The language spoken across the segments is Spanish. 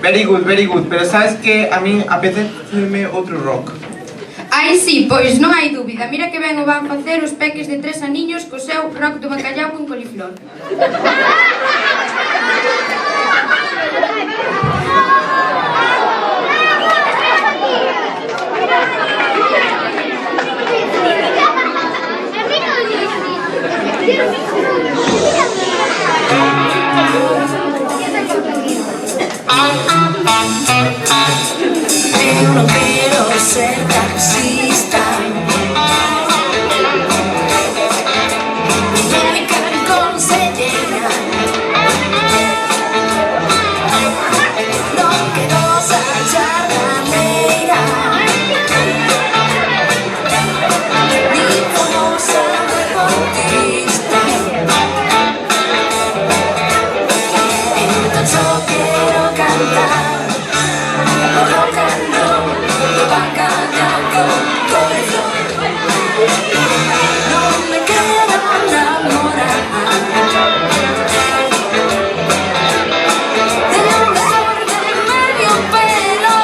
Very good, pero sabes que a min apetece outro rock. Ai, sí, pois non hai dúbida. Mira que ben o van facer os peques de 3 aniños co seu rock do bacallau con coliflor. Eu non quero ser taxista, médica consellera, non quero ser charlaneira, ni famosa deportista. Entón só quero cantar o rock and roll do bacallau con coliflor. Non me quero namorar de un mejor de medio pelo.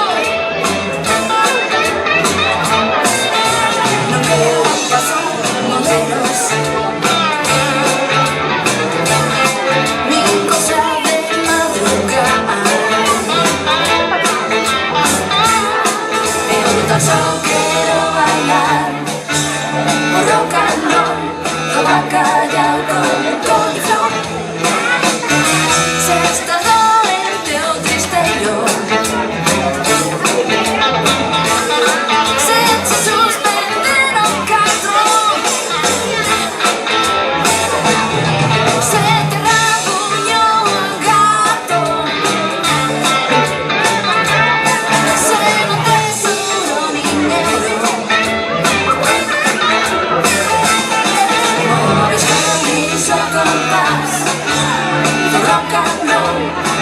Non quero pasar modelos ni cosa de madrugar. Só quero bailar o rock and roll do bacallau con coliflor. Se estás doente ou tristeiro, se te suspenderon catro, se te rabuñou o gato, se non tes rock and roll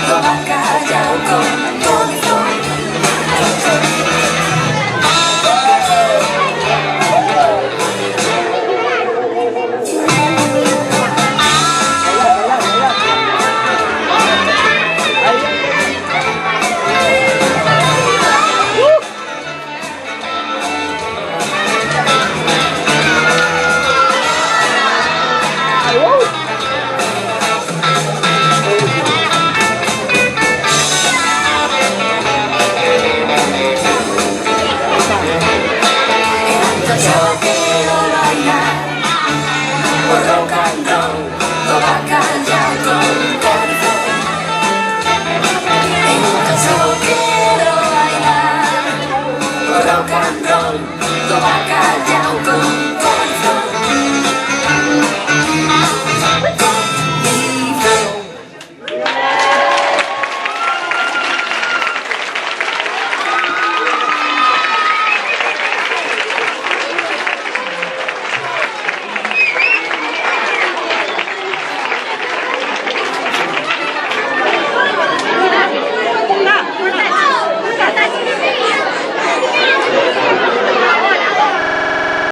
do bacallau con coliflor. Rock and roll do bacallau con coliflor. Entón só quero bailar o rock and roll do bacallau